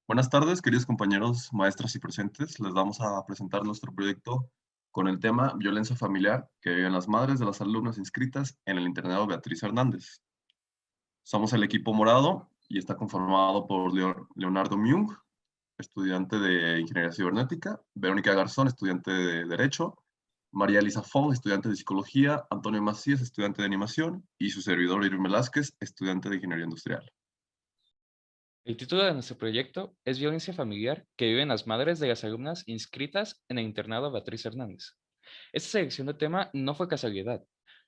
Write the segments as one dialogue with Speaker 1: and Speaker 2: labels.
Speaker 1: Buenas tardes, queridos compañeros, maestras y presentes. Les vamos a presentar nuestro proyecto con el tema Violencia familiar que viven las madres de las alumnas inscritas en el internado Beatriz Hernández. Somos el equipo morado y está conformado por Leonardo Myung, estudiante de Ingeniería Cibernética, Verónica Garzón, estudiante de Derecho, María Elisa Fong, estudiante de Psicología, Antonio Macías, estudiante de Animación, y su servidor Irving Velázquez, estudiante de Ingeniería Industrial.
Speaker 2: El título de nuestro proyecto es Violencia familiar que viven las madres de las alumnas inscritas en el internado Beatriz Hernández. Esta selección de tema no fue casualidad.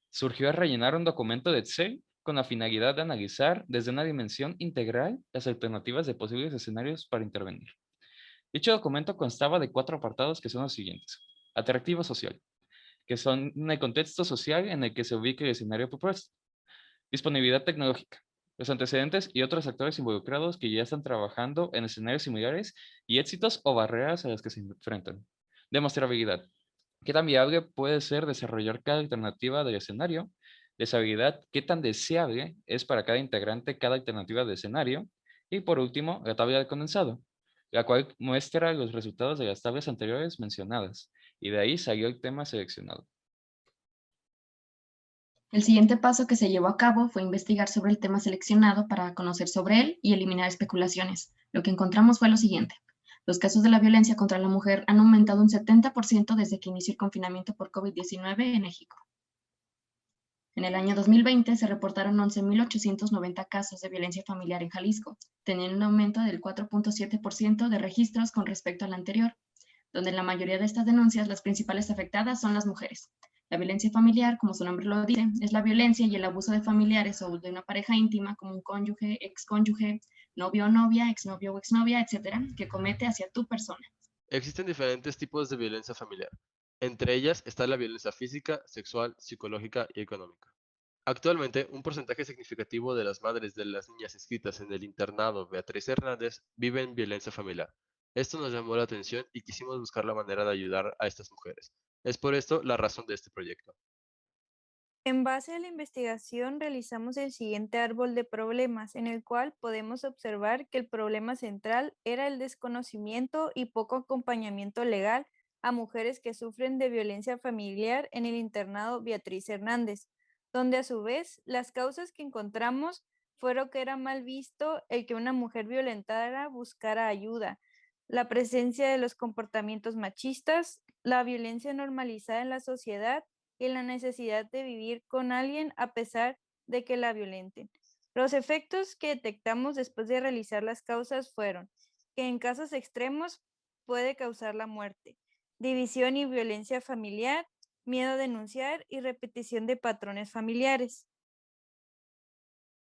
Speaker 2: Surgió a rellenar un documento de Excel con la finalidad de analizar desde una dimensión integral las alternativas de posibles escenarios para intervenir. Dicho documento constaba de 4 apartados que son los siguientes. Atractivo social, que son en el contexto social en el que se ubica el escenario propuesto. Disponibilidad tecnológica. Los antecedentes y otros actores involucrados que ya están trabajando en escenarios similares y éxitos o barreras a las que se enfrentan. Demostrabilidad. ¿Qué tan viable puede ser desarrollar cada alternativa del escenario? Deshabilidad. ¿Qué tan deseable es para cada integrante cada alternativa de escenario? Y por último, la tabla de condensado, la cual muestra los resultados de las tablas anteriores mencionadas. Y de ahí salió el tema seleccionado.
Speaker 3: El siguiente paso que se llevó a cabo fue investigar sobre el tema seleccionado para conocer sobre él y eliminar especulaciones. Lo que encontramos fue lo siguiente. Los casos de la violencia contra la mujer han aumentado un 70% desde que inició el confinamiento por COVID-19 en México. En el año 2020 se reportaron 11.890 casos de violencia familiar en Jalisco, teniendo un aumento del 4.7% de registros con respecto al anterior, donde en la mayoría de estas denuncias las principales afectadas son las mujeres. La violencia familiar, como su nombre lo dice, es la violencia y el abuso de familiares o de una pareja íntima, como un cónyuge, excónyuge, novio o novia, exnovio o exnovia, etcétera, que comete hacia tu persona.
Speaker 4: Existen diferentes tipos de violencia familiar. Entre ellas está la violencia física, sexual, psicológica y económica. Actualmente, un porcentaje significativo de las madres de las niñas inscritas en el internado Beatriz Hernández viven violencia familiar. Esto nos llamó la atención y quisimos buscar la manera de ayudar a estas mujeres. Es por esto la razón de este proyecto.
Speaker 5: En base a la investigación, realizamos el siguiente árbol de problemas, en el cual podemos observar que el problema central era el desconocimiento y poco acompañamiento legal a mujeres que sufren de violencia familiar en el internado Beatriz Hernández, donde a su vez las causas que encontramos fueron que era mal visto el que una mujer violentada buscara ayuda, la presencia de los comportamientos machistas, la violencia normalizada en la sociedad y la necesidad de vivir con alguien a pesar de que la violenten. Los efectos que detectamos después de realizar las causas fueron que en casos extremos puede causar la muerte, división y violencia familiar, miedo a denunciar y repetición de patrones familiares.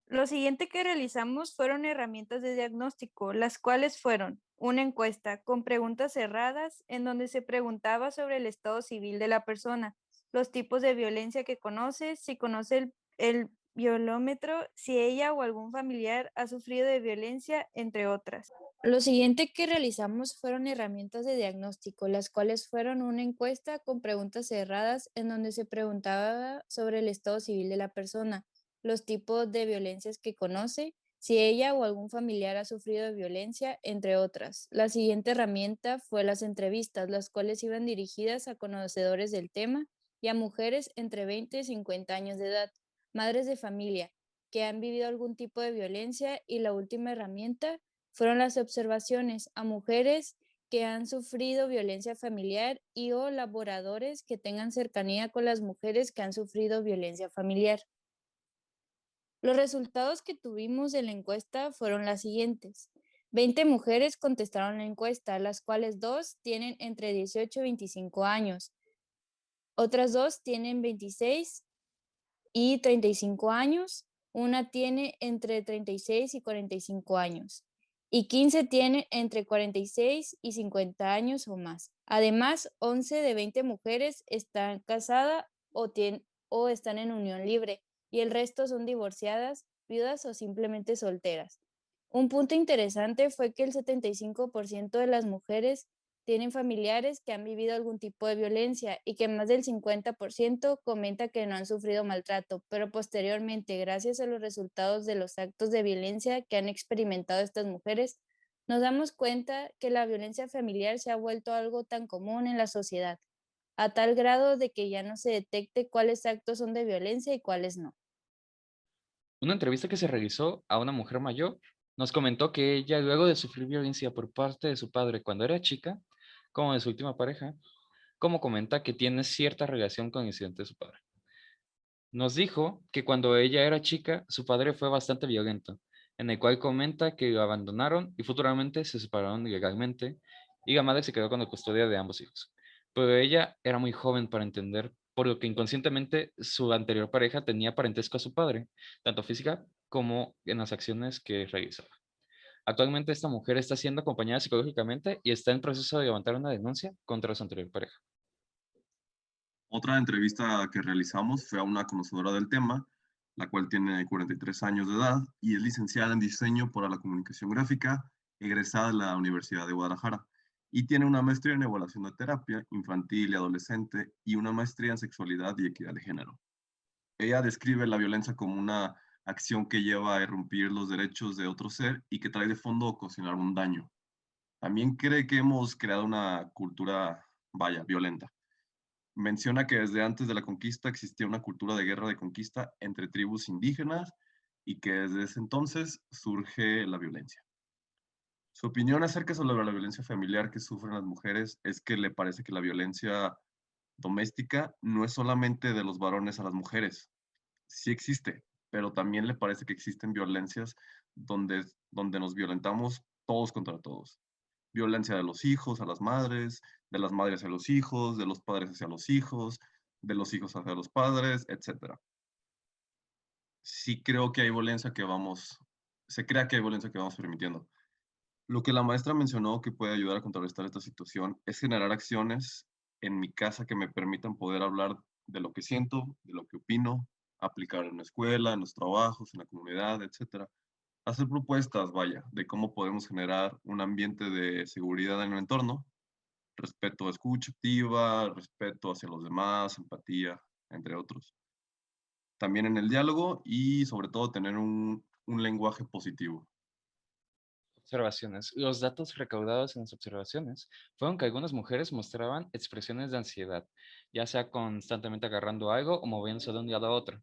Speaker 5: Lo siguiente que realizamos fueron herramientas de diagnóstico, las cuales fueron una encuesta con preguntas cerradas en donde se preguntaba sobre el estado civil de la persona, los tipos de violencia que conoce, si conoce el violómetro, si ella o algún familiar ha sufrido de violencia, entre otras. Lo siguiente que realizamos fueron herramientas de diagnóstico, las cuales fueron una encuesta con preguntas cerradas en donde se preguntaba sobre el estado civil de la persona, los tipos de violencias que conoce, si ella o algún familiar ha sufrido de violencia, entre otras. La siguiente herramienta fue las entrevistas, las cuales iban dirigidas a conocedores del tema y a mujeres entre 20 y 50 años de edad, madres de familia, que han vivido algún tipo de violencia, y la última herramienta fueron las observaciones a mujeres que han sufrido violencia familiar y o laboradores que tengan cercanía con las mujeres que han sufrido violencia familiar. Los resultados que tuvimos de la encuesta fueron las siguientes. 20 mujeres contestaron la encuesta, las cuales 2 tienen entre 18 y 25 años. Otras 2 tienen 26 y 35 años. Una tiene entre 36 y 45 años. Y 15 tienen entre 46 y 50 años o más. Además, 11 de 20 mujeres están casadas o están en unión libre, y el resto son divorciadas, viudas o simplemente solteras. Un punto interesante fue que el 75% de las mujeres tienen familiares que han vivido algún tipo de violencia y que más del 50% comenta que no han sufrido maltrato, pero posteriormente, gracias a los resultados de los actos de violencia que han experimentado estas mujeres, nos damos cuenta que la violencia familiar se ha vuelto algo tan común en la sociedad, a tal grado de que ya no se detecte cuáles actos son de violencia y cuáles no.
Speaker 2: Una entrevista que se realizó a una mujer mayor nos comentó que ella, luego de sufrir violencia por parte de su padre cuando era chica, como de su última pareja, como comenta que tiene cierta relación con el incidente de su padre. Nos dijo que cuando ella era chica, su padre fue bastante violento, en el cual comenta que lo abandonaron y futuramente se separaron ilegalmente y la madre se quedó con la custodia de ambos hijos. Pero ella era muy joven para entender, por lo que inconscientemente su anterior pareja tenía parentesco a su padre, tanto física como en las acciones que realizaba. Actualmente esta mujer está siendo acompañada psicológicamente y está en proceso de levantar una denuncia contra su anterior pareja.
Speaker 1: Otra entrevista que realizamos fue a una conocedora del tema, la cual tiene 43 años de edad y es licenciada en diseño para la comunicación gráfica, egresada de la Universidad de Guadalajara, y tiene una maestría en evaluación de terapia infantil y adolescente y una maestría en sexualidad y equidad de género. Ella describe la violencia como una acción que lleva a irrumpir los derechos de otro ser y que trae de fondo ocasionar un daño. También cree que hemos creado una cultura, vaya, violenta. Menciona que desde antes de la conquista existía una cultura de guerra de conquista entre tribus indígenas y que desde ese entonces surge la violencia. Su opinión acerca sobre la violencia familiar que sufren las mujeres es que le parece que la violencia doméstica no es solamente de los varones a las mujeres. Sí existe, pero también le parece que existen violencias donde nos violentamos todos contra todos. Violencia de los hijos a las madres, de las madres hacia los hijos, de los padres hacia los hijos, de los hijos hacia los padres, etcétera. Sí creo que hay violencia que se crea que hay violencia que vamos permitiendo. Lo que la maestra mencionó que puede ayudar a contrarrestar esta situación es generar acciones en mi casa que me permitan poder hablar de lo que siento, de lo que opino, aplicar en la escuela, en los trabajos, en la comunidad, etcétera. Hacer propuestas, vaya, de cómo podemos generar un ambiente de seguridad en el entorno, respeto a escucha activa, respeto hacia los demás, empatía, entre otros. También en el diálogo y sobre todo tener un lenguaje positivo.
Speaker 2: Observaciones. Los datos recaudados en las observaciones fueron que algunas mujeres mostraban expresiones de ansiedad, ya sea constantemente agarrando algo o moviéndose de un lado a otro,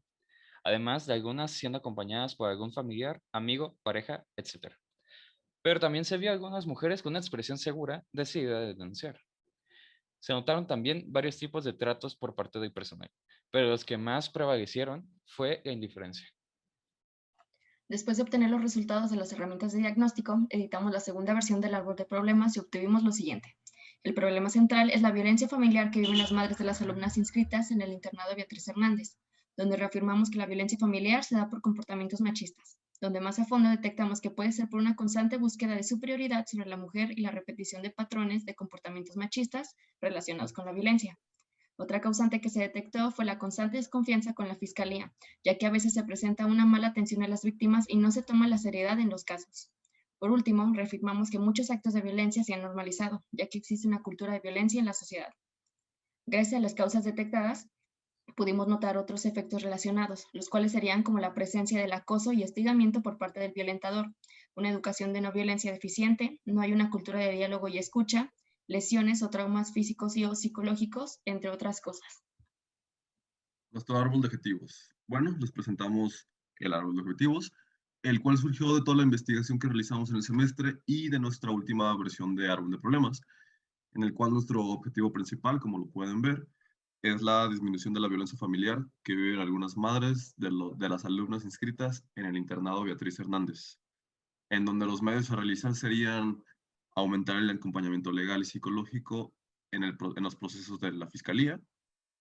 Speaker 2: además de algunas siendo acompañadas por algún familiar, amigo, pareja, etc. Pero también se vio algunas mujeres con una expresión segura, decidida de denunciar. Se notaron también varios tipos de tratos por parte del personal, pero los que más prevalecieron fue la indiferencia.
Speaker 3: Después de obtener los resultados de las herramientas de diagnóstico, editamos la segunda versión del árbol de problemas y obtuvimos lo siguiente. El problema central es la violencia familiar que viven las madres de las alumnas inscritas en el internado Beatriz Hernández, donde reafirmamos que la violencia familiar se da por comportamientos machistas, donde más a fondo detectamos que puede ser por una constante búsqueda de superioridad sobre la mujer y la repetición de patrones de comportamientos machistas relacionados con la violencia. Otra causante que se detectó fue la constante desconfianza con la fiscalía, ya que a veces se presenta una mala atención a las víctimas y no se toma la seriedad en los casos. Por último, reafirmamos que muchos actos de violencia se han normalizado, ya que existe una cultura de violencia en la sociedad. Gracias a las causas detectadas, pudimos notar otros efectos relacionados, los cuales serían como la presencia del acoso y hostigamiento por parte del violentador, una educación de no violencia deficiente, no hay una cultura de diálogo y escucha, lesiones o traumas físicos y o psicológicos, entre otras cosas.
Speaker 1: Nuestro árbol de objetivos. Bueno, les presentamos el árbol de objetivos, el cual surgió de toda la investigación que realizamos en el semestre y de nuestra última versión de árbol de problemas, en el cual nuestro objetivo principal, como lo pueden ver, es la disminución de la violencia familiar que viven algunas madres de las alumnas inscritas en el internado Beatriz Hernández, en donde los medios a realizar serían aumentar el acompañamiento legal y psicológico en los procesos de la fiscalía,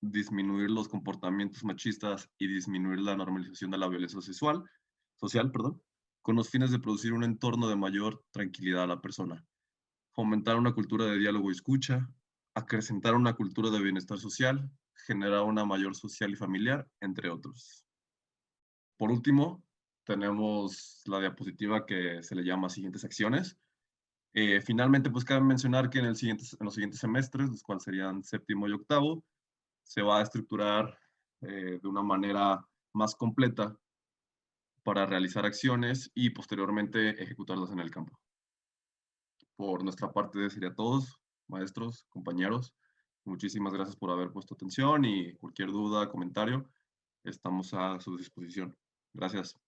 Speaker 1: disminuir los comportamientos machistas y disminuir la normalización de la violencia social, con los fines de producir un entorno de mayor tranquilidad a la persona, fomentar una cultura de diálogo y escucha, acrecentar una cultura de bienestar social, generar una mayor social y familiar, entre otros. Por último, tenemos la diapositiva que se le llama siguientes acciones. Finalmente, pues cabe mencionar que en los siguientes semestres, los cuales serían séptimo y octavo, se va a estructurar de una manera más completa para realizar acciones y posteriormente ejecutarlas en el campo. Por nuestra parte sería todos, maestros, compañeros. Muchísimas gracias por haber puesto atención y cualquier duda, comentario, estamos a su disposición. Gracias.